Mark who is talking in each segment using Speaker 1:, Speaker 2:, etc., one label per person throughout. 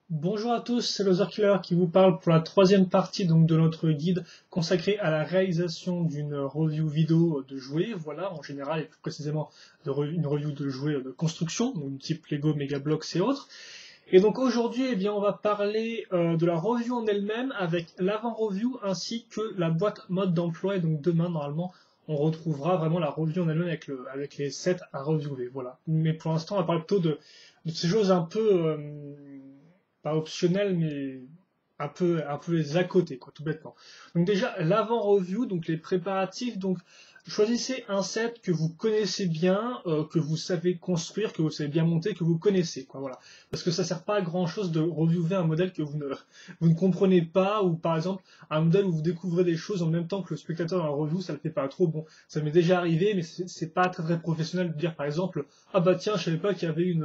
Speaker 1: Bonjour à tous, c'est Loser Killer qui vous parle pour la troisième partie de notre guide consacré à la réalisation d'une review vidéo de jouets, voilà, en général et plus précisément une review de jouets de construction, donc type Lego, Megablox et autres. Et donc aujourd'hui, eh bien, on va parler de la review en elle-même avec l'avant-review ainsi que la boîte mode d'emploi. Et donc demain, normalement, on retrouvera vraiment la review en elle-même avec les sets à reviewer. Voilà. Mais pour l'instant, on va parler plutôt de ces choses un peu, pas optionnelles, mais un peu les à côté, quoi, tout bêtement. Donc déjà, l'avant-review, donc les préparatifs, donc choisissez un set que vous connaissez bien, que vous savez construire, que vous savez bien monter, que vous connaissez, quoi, voilà. Parce que ça sert pas à grand chose de reviewer un modèle que vous ne comprenez pas, ou par exemple, un modèle où vous découvrez des choses en même temps que le spectateur dans la review, ça le fait pas trop. Bon, ça m'est déjà arrivé, mais c'est pas très, très professionnel de dire par exemple, ah bah tiens, je savais pas qu'il y avait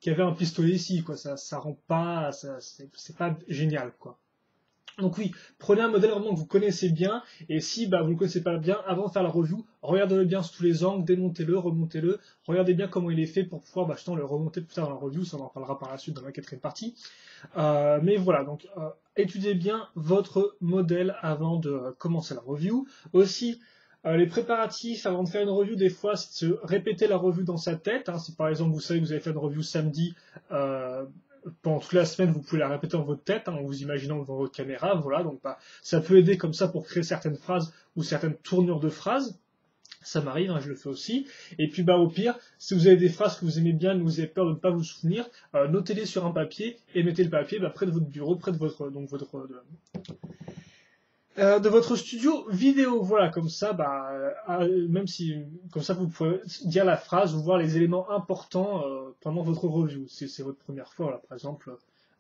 Speaker 1: qu'il y avait un pistolet ici, quoi. Ça rend pas, c'est pas génial, quoi. Donc oui, prenez un modèle vraiment que vous connaissez bien, et si bah, vous ne le connaissez pas bien, avant de faire la review, regardez-le bien sous tous les angles, démontez-le, remontez-le, regardez bien comment il est fait pour pouvoir justement le remonter plus tard dans la review, ça on en parlera par la suite dans la quatrième partie. Mais voilà, donc étudiez bien votre modèle avant de commencer la review. Aussi, les préparatifs avant de faire une review, des fois, c'est de se répéter la review dans sa tête. Hein. Si par exemple vous savez que vous avez fait une review samedi, pendant toute la semaine, vous pouvez la répéter dans votre tête, hein, en vous imaginant devant votre caméra. Voilà, donc bah, ça peut aider comme ça pour créer certaines phrases ou certaines tournures de phrases. Ça m'arrive, hein, je le fais aussi. Et puis bah au pire, si vous avez des phrases que vous aimez bien, que vous avez peur de ne pas vous souvenir, notez-les sur un papier et mettez le papier près de votre bureau, près de de votre studio vidéo. Voilà, comme ça, bah, même si comme ça vous pouvez dire la phrase ou voir les éléments importants pendant votre review. Si c'est votre première fois, voilà, par exemple,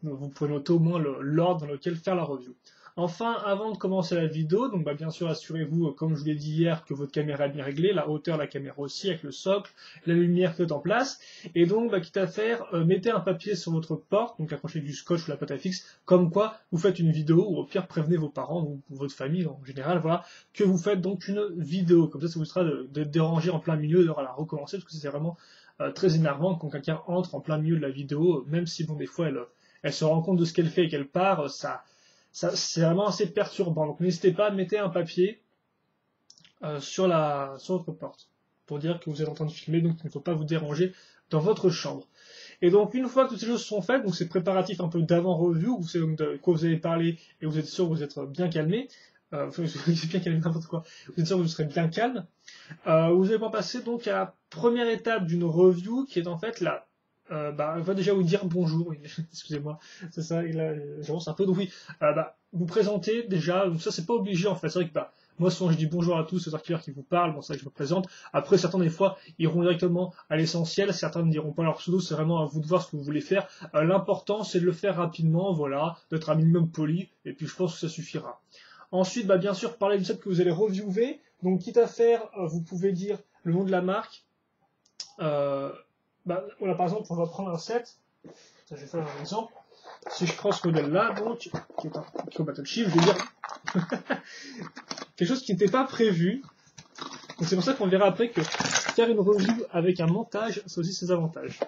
Speaker 1: vous pouvez noter au moins l'ordre dans lequel faire la review. Enfin, avant de commencer la vidéo, donc bah, bien sûr assurez-vous, comme je vous l'ai dit hier, que votre caméra est bien réglée, la hauteur de la caméra aussi, avec le socle, la lumière qui est en place. Et donc, bah, quitte à faire, mettez un papier sur votre porte, donc accrochez du scotch ou la pâte à fixe, comme quoi vous faites une vidéo, ou au pire prévenez vos parents ou votre famille en général, voilà, que vous faites donc une vidéo. Comme ça vous sera de déranger en plein milieu, de la recommencer, parce que c'est vraiment très énervant quand quelqu'un entre en plein milieu de la vidéo, même si bon des fois elle se rend compte de ce qu'elle fait et qu'elle part, c'est vraiment assez perturbant. Donc n'hésitez pas, mettez un papier sur votre porte pour dire que vous êtes en train de filmer, donc il ne faut pas vous déranger dans votre chambre. Et donc une fois que toutes ces choses sont faites, donc ces préparatifs un peu d'avant-review, vous savez de quoi vous allez parler et vous êtes sûr que vous êtes bien calmé, enfin, vous êtes bien calmé n'importe quoi, vous êtes sûr que vous serez bien calme, vous allez pouvoir passer donc à la première étape d'une review qui est en fait la bah, on va déjà vous dire bonjour, oui, excusez-moi, c'est ça, et là, j'avance un peu, donc oui, bah, vous présentez déjà, donc ça c'est pas obligé en fait, c'est vrai que bah, moi souvent je dis bonjour à tous, c'est Arthur qui vous parle, bon c'est vrai que je me présente, après certains des fois iront directement à l'essentiel, certains ne diront pas leur pseudo, c'est vraiment à vous de voir ce que vous voulez faire, l'important c'est de le faire rapidement, voilà, d'être un minimum poli, et puis je pense que ça suffira. Ensuite, bah, bien sûr, parler du set que vous allez reviewer. Donc, quitte à faire, vous pouvez dire le nom de la marque. Euh, bah, voilà, par exemple, on va prendre un set. Ça, je vais faire un exemple. Si je prends ce modèle-là, donc, qui est un Battleship, je vais dire quelque chose qui n'était pas prévu. Donc, c'est pour ça qu'on verra après que faire une review avec un montage, c'est aussi ses avantages.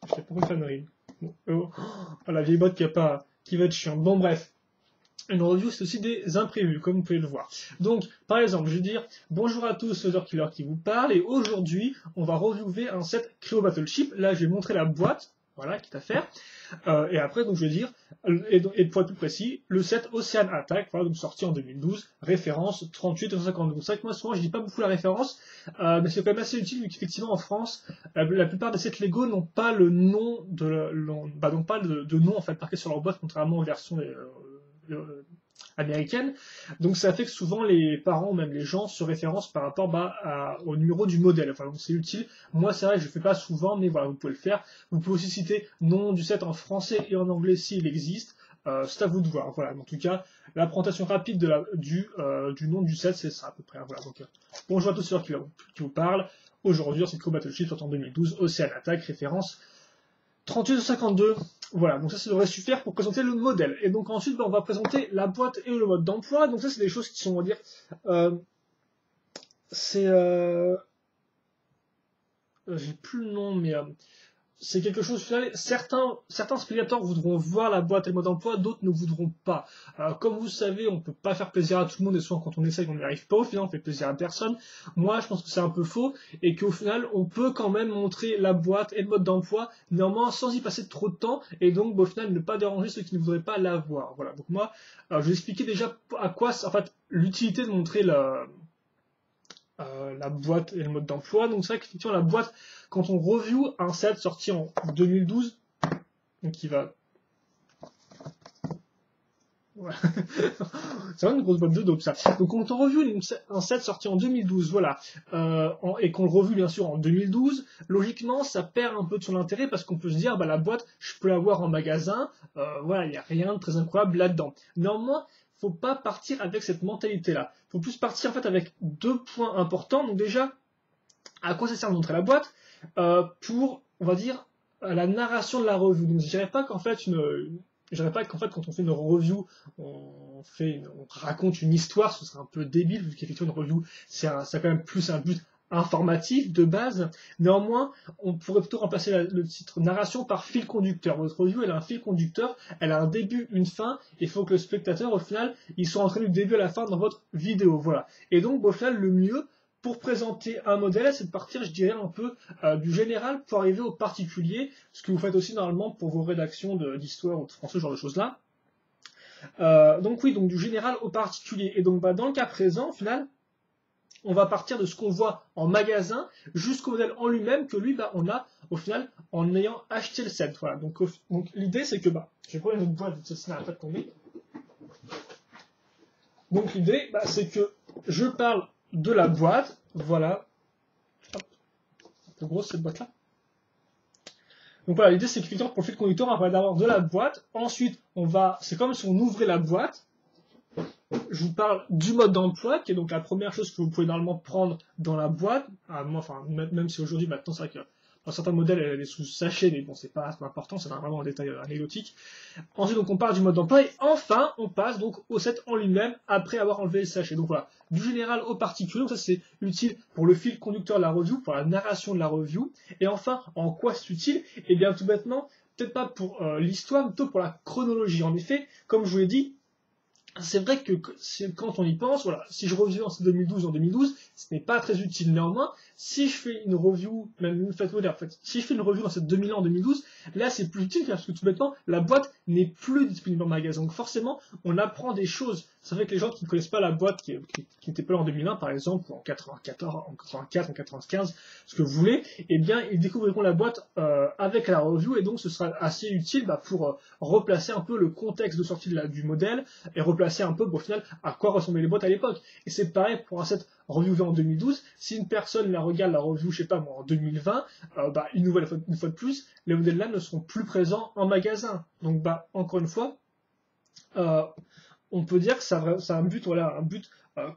Speaker 1: Je sais pas pourquoi faire une rime. Bon, oh, la vieille boîte qui va être chiante. Bon, bref. Une review, c'est aussi des imprévus, comme vous pouvez le voir. Donc, par exemple, je vais dire bonjour à tous, Other Killer qui vous parle, et aujourd'hui, on va reviewer un set Cryo Battleship. Là, je vais montrer la boîte, voilà, quitte à faire. Et après, donc, je vais dire, et pour être plus précis, le set Ocean Attack, voilà, donc sorti en 2012, référence 38-52. C'est vrai que moi, souvent, je dis pas beaucoup la référence, mais c'est quand même assez utile, vu qu'effectivement, en France, la plupart des sets Lego n'ont pas le nom n'ont pas de nom, en fait, marqué sur leur boîte, contrairement aux versions américaine. Donc ça fait que souvent les parents, même les gens, se référencent par rapport au numéro du modèle. Enfin, donc c'est utile. Moi, c'est vrai que je ne fais pas souvent, mais voilà, vous pouvez le faire. Vous pouvez aussi citer nom du set en français et en anglais s'il existe. C'est à vous de voir. Voilà. En tout cas, la présentation rapide du nom du set, c'est ça à peu près. Voilà. Donc, bonjour à tous ceux qui vous parlent. Aujourd'hui, c'est Crow Battleship sorti en 2012, Ocean Attack, référence 38-52. Voilà, donc ça devrait suffire pour présenter le modèle. Et donc ensuite, on va présenter la boîte et le mode d'emploi. Donc ça, c'est des choses qui sont, on va dire, euh, c'est... j'ai plus le nom, mais c'est quelque chose, au final, certains spectateurs voudront voir la boîte et le mode d'emploi, d'autres ne voudront pas. Comme vous savez, on peut pas faire plaisir à tout le monde, et souvent quand on essaye, on n'y arrive pas, au final, on fait plaisir à personne. Moi, je pense que c'est un peu faux, et qu'au final, on peut quand même montrer la boîte et le mode d'emploi, néanmoins, sans y passer trop de temps, et donc, au final, ne pas déranger ceux qui ne voudraient pas la voir. Voilà. Donc moi, je vais expliquer déjà à quoi, en fait, l'utilité de montrer la boîte et le mode d'emploi. Donc c'est vrai qu'effectivement la boîte, quand on review un set sorti en 2012, donc qui va... Voilà. C'est vraiment une grosse boîte de dope ça. Donc quand on review un set sorti en 2012, voilà, et qu'on le review bien sûr en 2012, logiquement ça perd un peu de son intérêt parce qu'on peut se dire bah la boîte, je peux la voir en magasin, voilà, il n'y a rien de très incroyable là-dedans. Néanmoins, faut pas partir avec cette mentalité-là. Faut plus partir en fait avec deux points importants. Donc déjà, à quoi ça sert de montrer la boîte pour, on va dire, la narration de la review. Donc je dirais pas qu'en fait quand on fait une review, on raconte une histoire, ce serait un peu débile vu qu'effectivement une review ça a quand même plus un but informatif de base. Néanmoins, on pourrait plutôt remplacer le titre narration par fil conducteur. Votre review, elle a un fil conducteur, elle a un début, une fin, et il faut que le spectateur, au final, il soit entraîné du début à la fin dans votre vidéo. Voilà. Et donc, au final, le mieux pour présenter un modèle, c'est de partir, je dirais, un peu du général pour arriver au particulier, ce que vous faites aussi normalement pour vos rédactions d'histoire ou de français, ce genre de choses-là. Donc oui, donc du général au particulier. Et donc, dans le cas présent, au final, on va partir de ce qu'on voit en magasin jusqu'au modèle en lui-même que lui, on a au final en ayant acheté le set. Voilà. Donc l'idée, c'est que, je vais prendre une autre boîte, ça n'arrête pas de tomber. Donc l'idée, c'est que je parle de la boîte, voilà. Hop, un peu grosse cette boîte-là. Donc voilà, l'idée, c'est que pour le fil conducteur, on va parler d'abord de la boîte. Ensuite, c'est comme si on ouvrait la boîte. Je vous parle du mode d'emploi, qui est donc la première chose que vous pouvez normalement prendre dans la boîte. Même si aujourd'hui, maintenant, c'est vrai que dans certains modèles, elle est sous sachet, mais bon, c'est pas important, c'est vraiment un détail anecdotique. Ensuite, donc, on parle du mode d'emploi, et enfin, on passe donc au set en lui-même, après avoir enlevé le sachet. Donc voilà, du général au particulier, donc ça c'est utile pour le fil conducteur de la review, pour la narration de la review. Et enfin, en quoi c'est utile? Eh bien, tout bêtement, peut-être pas pour l'histoire, mais plutôt pour la chronologie. En effet, comme je vous l'ai dit, c'est vrai que quand on y pense, voilà, si je review en 2012 en 2012, ce n'est pas très utile. Néanmoins, si je fais une review, même une fête moderne, en fait, si je fais une review dans cette 2000 en 2012, là c'est plus utile parce que tout bêtement, la boîte n'est plus disponible en magasin. Donc forcément, on apprend des choses. C'est vrai que les gens qui ne connaissent pas la boîte, qui n'était pas là en 2001 par exemple, ou en 94, en 84, en 95, ce que vous voulez, eh bien ils découvriront la boîte avec la review et donc ce sera assez utile pour replacer un peu le contexte de sortie du modèle et replacer un peu au final à quoi ressemblaient les boîtes à l'époque. Et c'est pareil pour un set reviewé en 2012. Si une personne la regarde la review, je sais pas moi, en 2020, une fois de plus, les modèles là ne seront plus présents en magasin. Donc encore une fois, on peut dire que ça a un but, voilà, un but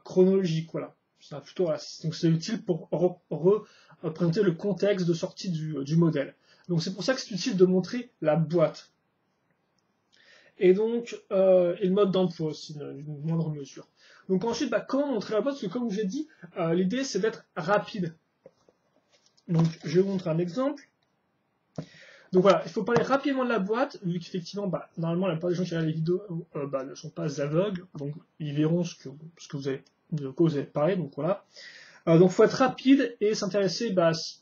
Speaker 1: chronologique, voilà. Donc c'est utile pour représenter le contexte de sortie du modèle. Donc c'est pour ça que c'est utile de montrer la boîte. Et donc, et le mode d'emploi aussi, d'une moindre mesure. Donc ensuite, comment montrer la boîte? Parce que comme j'ai dit, l'idée c'est d'être rapide. Donc je vais vous montrer un exemple. Donc voilà, il faut parler rapidement de la boîte, vu qu'effectivement, normalement, la plupart des gens qui regardent les vidéos ne sont pas aveugles, donc ils verront de quoi vous avez parlé, donc voilà. Donc il faut être rapide et s'intéresser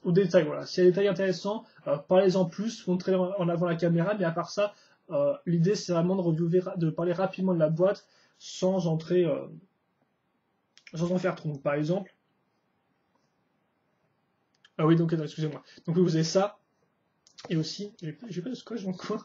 Speaker 1: aux détails. Voilà. S'il y a des détails intéressants, parlez-en plus, montrez en avant la caméra, mais à part ça, l'idée c'est vraiment de parler rapidement de la boîte sans en faire trop. Donc, par exemple, oui, donc excusez-moi. Donc vous avez ça. Et aussi, j'ai pas de scotch dans le coin.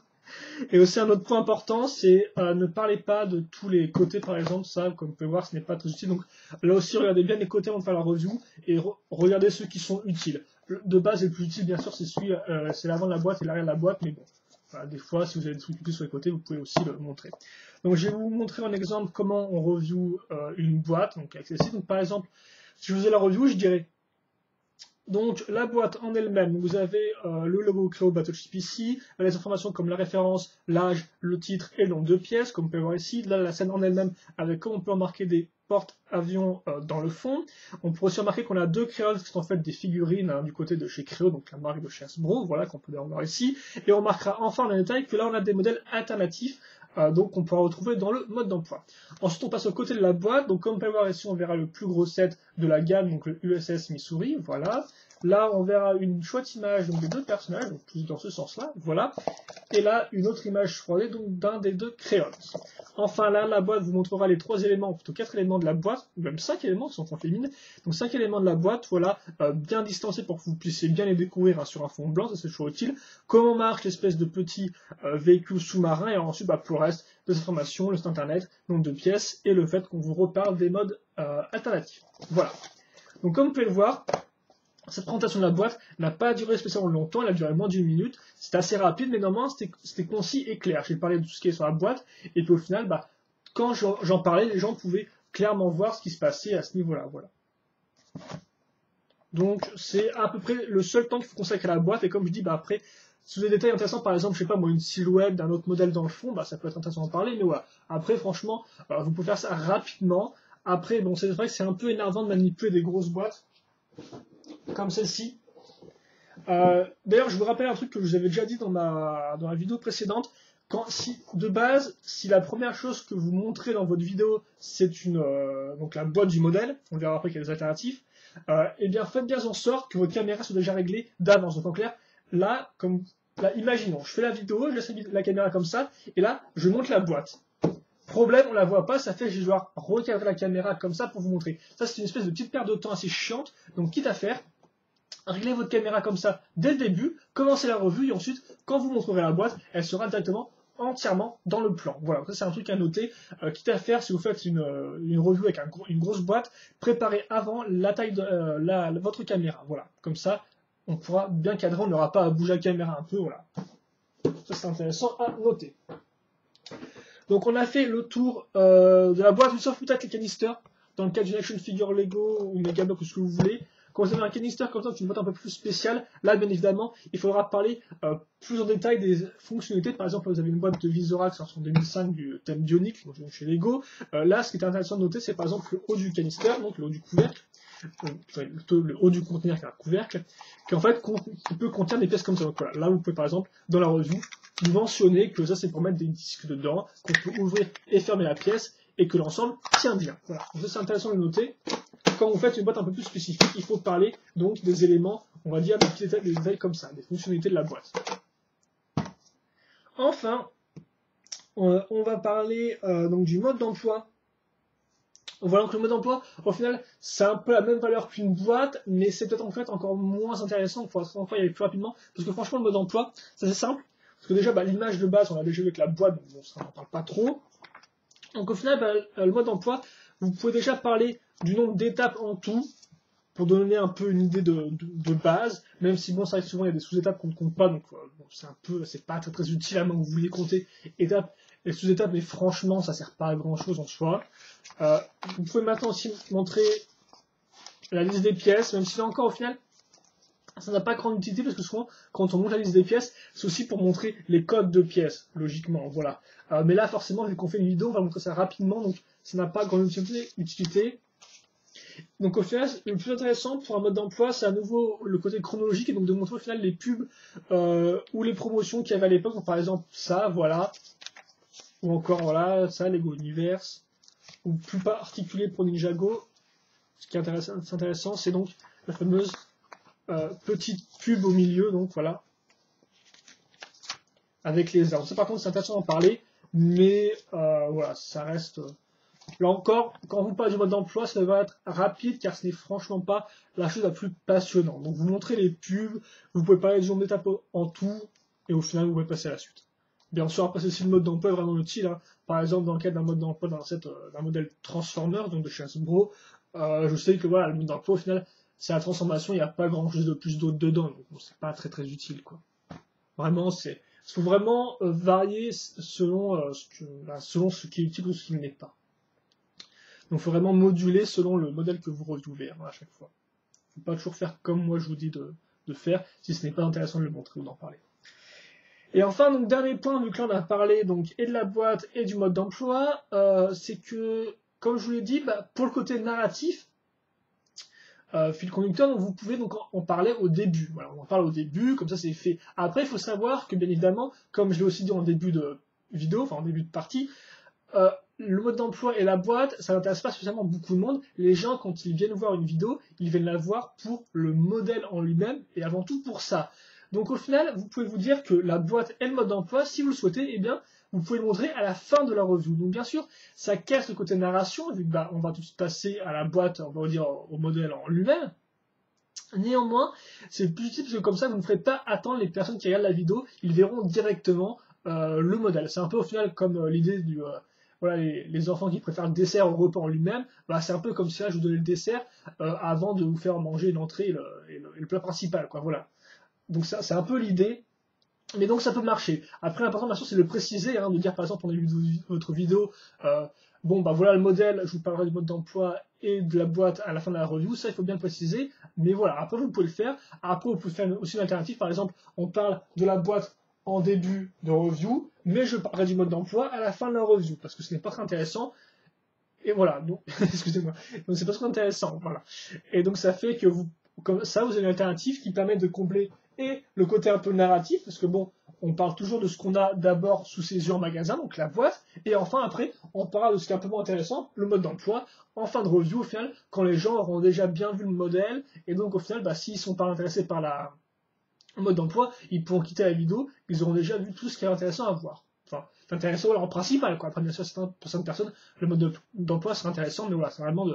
Speaker 1: Et aussi un autre point important, c'est ne parlez pas de tous les côtés, par exemple, ça, comme vous pouvez voir, ce n'est pas très utile. Donc là aussi, regardez bien les côtés avant de faire la review et regardez ceux qui sont utiles. De base, le plus utile, bien sûr, c'est l'avant de la boîte et l'arrière de la boîte, mais bon, voilà, des fois, si vous avez des trucs utiles sur les côtés, vous pouvez aussi le montrer. Donc je vais vous montrer en exemple comment on review une boîte, donc avec celle-ci. Donc par exemple, si je faisais la review, je dirais Donc la boîte en elle-même, vous avez le logo Creo Battleship ici, les informations comme la référence, l'âge, le titre et le nombre de pièces, comme vous pouvez voir ici. Là, la scène en elle-même, avec comme on peut remarquer des porte-avions dans le fond. On peut aussi remarquer qu'on a deux créoles qui sont en fait des figurines hein, du côté de chez Creo, donc la marque de chez Hasbro, voilà, qu'on peut voir ici. Et on remarquera enfin dans le détail que là on a des modèles alternatifs, donc qu'on pourra retrouver dans le mode d'emploi. Ensuite on passe au côté de la boîte, donc comme on peut voir ici on verra le plus gros set de la gamme, donc le USS Missouri, voilà. Là on verra une chouette image donc, des deux personnages, donc tous dans ce sens-là, voilà. Et là une autre image 3D donc d'un des deux créoles. Enfin là, la boîte vous montrera les 3 éléments, ou plutôt 4 éléments de la boîte, ou même 5 éléments qui sont en féminine. Donc 5 éléments de la boîte, voilà, bien distancés pour que vous puissiez bien les découvrir hein, sur un fond blanc, ça c'est toujours utile. Comment marche l'espèce de petit véhicule sous-marin, et ensuite bah, pour le reste, des informations, le site internet, nombre de pièces, et le fait qu'on vous reparle des modes alternatifs. Voilà. Donc comme vous pouvez le voir, cette présentation de la boîte n'a pas duré spécialement longtemps, elle a duré moins d'1 minute. C'était assez rapide, mais normalement c'était concis et clair. J'ai parlé de tout ce qui est sur la boîte, et puis au final, bah, quand j'en parlais, les gens pouvaient clairement voir ce qui se passait à ce niveau-là. Voilà. Donc c'est à peu près le seul temps qu'il faut consacrer à la boîte, et comme je dis, bah, après, si vous avez des détails intéressants, par exemple, je sais pas moi, une silhouette d'un autre modèle dans le fond, bah, ça peut être intéressant d'en parler, mais voilà. Après, franchement, vous pouvez faire ça rapidement. Après, bon, c'est vrai que c'est un peu énervant de manipuler des grosses boîtes comme celle-ci. D'ailleurs, je vous rappelle un truc que je vous avais déjà dit dans la vidéo précédente. De base, si la première chose que vous montrez dans votre vidéo, c'est donc la boîte du modèle, on verra après qu'il y a des alternatives, eh bien, faites bien en sorte que votre caméra soit déjà réglée d'avance. Donc en clair, là, imaginons, je fais la vidéo, je laisse la caméra comme ça, et là, je monte la boîte. Problème, on la voit pas, ça fait que je vais devoir recadrer la caméra comme ça pour vous montrer. Ça, c'est une espèce de petite perte de temps assez chiante, donc quitte à faire, réglez votre caméra comme ça dès le début, commencez la revue et ensuite, quand vous montrerez la boîte, elle sera directement entièrement dans le plan. Voilà, ça c'est un truc à noter. Quitte à faire, si vous faites une revue avec une grosse boîte, préparez avant la taille de votre caméra. Voilà, comme ça, on pourra bien cadrer, on n'aura pas à bouger la caméra un peu. Voilà, ça c'est intéressant à noter. Donc on a fait le tour de la boîte, sauf peut-être les canisters, dans le cas d'une action figure Lego ou Megablock ou ce que vous voulez. Quand vous avez un canister comme ça, c'est une boîte un peu plus spéciale, là bien évidemment, il faudra parler plus en détail des fonctionnalités. Par exemple, vous avez une boîte de Visorax en 2005 du thème Bionic, chez Lego. Là, ce qui est intéressant de noter, c'est par exemple le haut du canister, donc le haut du couvercle, plutôt le haut du conteneur qui est un couvercle, qui en fait peut contenir des pièces comme ça. Donc voilà, là vous pouvez par exemple, dans la revue, mentionner que ça c'est pour mettre des disques dedans, qu'on peut ouvrir et fermer la pièce, et que l'ensemble tient bien. Voilà, donc ça c'est intéressant de noter. Quand vous faites une boîte un peu plus spécifique, il faut parler donc des éléments, on va dire des détails comme ça, des fonctionnalités de la boîte. Enfin, on va parler donc du mode d'emploi. Voilà, donc le mode d'emploi, au final, c'est un peu la même valeur qu'une boîte, mais c'est peut-être en fait encore moins intéressant pour y aller plus rapidement, parce que franchement, le mode d'emploi, c'est assez simple, parce que déjà, bah, l'image de base, on l'a déjà vu avec la boîte, donc bon, ça n'en parle pas trop. Donc au final, bah, le mode d'emploi, vous pouvez déjà parler du nombre d'étapes en tout, pour donner un peu une idée de base, même si bon, ça arrive souvent, il y a des sous-étapes qu'on ne compte pas, donc bon, c'est pas très, très utile à moins que vous vouliez compter étapes et sous-étapes, mais franchement, ça sert pas à grand chose en soi. Vous pouvez maintenant aussi montrer la liste des pièces, même si là encore, au final, ça n'a pas grande utilité, parce que souvent, quand on montre la liste des pièces, c'est aussi pour montrer les codes de pièces, logiquement, voilà. Mais là, forcément, vu qu'on fait une vidéo, on va montrer ça rapidement, donc ça n'a pas grande utilité. Donc au final, le plus intéressant pour un mode d'emploi, c'est à nouveau le côté chronologique, et donc de montrer au final les pubs ou les promotions qu'il y avait à l'époque, par exemple ça, voilà, ou encore voilà, ça, Lego Universe, ou plus particulier pour Ninjago. Ce qui est intéressant, c'est donc la fameuse petite pub au milieu, donc voilà, avec les armes. Ça par contre, c'est intéressant d'en parler, mais voilà, ça reste... Là encore, quand vous parlez du mode d'emploi, ça va être rapide car ce n'est franchement pas la chose la plus passionnante. Donc vous montrez les pubs, vous pouvez parler du nombre d'étapes en tout, et au final vous pouvez passer à la suite. Bien sûr, après ceci, le mode d'emploi est vraiment utile. Hein. Par exemple, dans le cadre d'un mode d'emploi d'un modèle Transformers, donc de chez Hasbro, je sais que voilà, le mode d'emploi au final, c'est la transformation, il n'y a pas grand chose de plus d'autre dedans, donc bon, c'est pas très très utile, quoi. Vraiment, il faut vraiment varier selon ce qui est utile ou ce qui ne l'est pas. Donc il faut vraiment moduler selon le modèle que vous retrouvez à chaque fois. faut pas toujours faire comme moi je vous dis de faire, si ce n'est pas intéressant de le montrer ou d'en parler. Et enfin, donc, dernier point, vu que là on a parlé donc, et de la boîte et du mode d'emploi, c'est que, comme je vous l'ai dit, pour le côté narratif, fil conducteur, donc vous pouvez donc en parler au début. Voilà, on en parle au début, comme ça c'est fait. Après, il faut savoir que bien évidemment, comme je l'ai aussi dit en début de vidéo, enfin en début de partie, le mode d'emploi et la boîte, ça n'intéresse pas spécialement beaucoup de monde. Les gens, quand ils viennent voir une vidéo, ils viennent la voir pour le modèle en lui-même et avant tout pour ça. Donc au final, vous pouvez vous dire que la boîte et le mode d'emploi, si vous le souhaitez, eh bien, vous pouvez le montrer à la fin de la review. Donc bien sûr, ça casse le côté narration, vu que on va tout de suite passer à la boîte, on va dire au modèle en lui-même. Néanmoins, c'est plus utile parce que comme ça, vous ne ferez pas attendre les personnes qui regardent la vidéo, ils verront directement le modèle. C'est un peu au final comme l'idée du... voilà, les enfants qui préfèrent le dessert au repas en lui-même, c'est un peu comme si là, je vous donnais le dessert avant de vous faire manger l'entrée et le plat principal, quoi, voilà. Donc ça, c'est un peu l'idée, mais donc ça peut marcher. Après, l'important, bien sûr, c'est de le préciser, de dire, par exemple, on a vu votre vidéo, bon, voilà le modèle, je vous parlerai du mode d'emploi et de la boîte à la fin de la review, ça, il faut bien le préciser, mais voilà, après, vous pouvez le faire. Après, vous pouvez faire aussi une alternative, par exemple, on parle de la boîte en début de review, mais je parlerai du mode d'emploi à la fin de la review, parce que ce n'est pas très intéressant. Et voilà, donc, excusez-moi, donc c'est pas trop intéressant, voilà. Et donc ça fait que vous, comme ça, vous avez une alternative qui permet de combler et le côté un peu narratif, parce que bon, on parle toujours de ce qu'on a d'abord sous ses yeux en magasin, donc la boîte, et enfin après, on parle de ce qui est un peu moins intéressant, le mode d'emploi, en fin de review, au final, quand les gens auront déjà bien vu le modèle, et donc au final, s'ils ne sont pas intéressés par le mode d'emploi, ils pourront quitter la vidéo, ils auront déjà vu tout ce qui est intéressant à voir. Enfin, c'est intéressant en principal, quoi. Après, bien sûr, pour certaines personnes, le mode d'emploi sera intéressant, mais voilà, c'est vraiment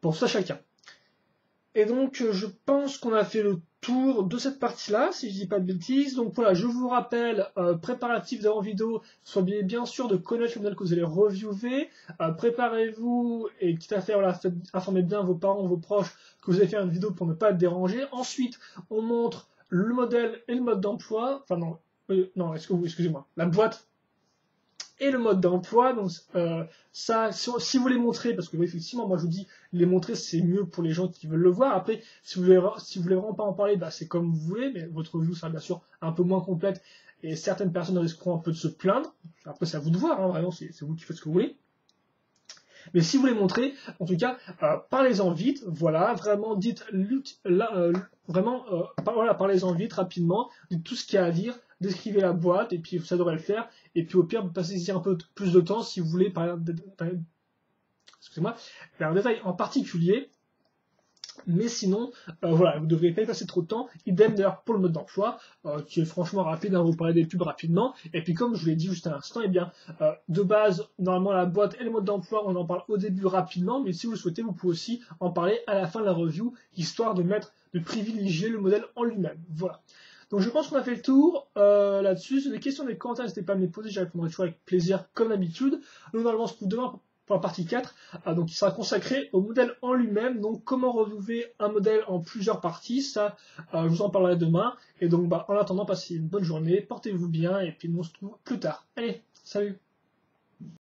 Speaker 1: pour ça chacun. Et donc, je pense qu'on a fait le tour de cette partie-là, si je dis pas de bêtises. Donc voilà, je vous rappelle, préparatif d'avant vidéo, soyez bien sûr de connaître le modèle que vous allez reviewer. Préparez-vous et quitte à faire, voilà, informez bien vos parents, vos proches que vous avez fait une vidéo pour ne pas être dérangé. Ensuite, on montre le modèle et le mode d'emploi. Enfin non, excusez-moi, la boîte et le mode d'emploi. Donc ça, si vous les montrez, parce que oui, effectivement, moi je vous dis, les montrer c'est mieux pour les gens qui veulent le voir. Après, si vous voulez vraiment pas en parler, c'est comme vous voulez, mais votre review sera bien sûr un peu moins complète et certaines personnes risqueront un peu de se plaindre. Après, c'est à vous de voir, vraiment, c'est vous qui faites ce que vous voulez. Mais si vous les montrez, en tout cas, parlez-en vite, voilà, vraiment, parlez-en vite, rapidement, dites tout ce qu'il y a à dire, décrivez la boîte, et puis ça devrait le faire, et puis au pire, passez-y un peu plus de temps si vous voulez parler un détail en particulier, mais sinon, voilà, vous ne devriez pas y passer trop de temps. Idem d'ailleurs pour le mode d'emploi, qui est franchement rapide, vous parlez des pubs rapidement. Et puis comme je vous l'ai dit juste à l'instant, de base, normalement la boîte et le mode d'emploi, on en parle au début rapidement, mais si vous le souhaitez, vous pouvez aussi en parler à la fin de la review, histoire de privilégier le modèle en lui-même. Voilà. Donc je pense qu'on a fait le tour là-dessus. Si vous avez des questions, des commentaires, n'hésitez pas à me les poser, je répondrai toujours avec plaisir comme d'habitude. Nous, normalement, se trouve demain pour la partie 4, donc il sera consacré au modèle en lui-même, donc comment reviewer un modèle en plusieurs parties, ça je vous en parlerai demain, et donc en attendant, passez une bonne journée, portez-vous bien, et puis nous on se retrouve plus tard. Allez, salut!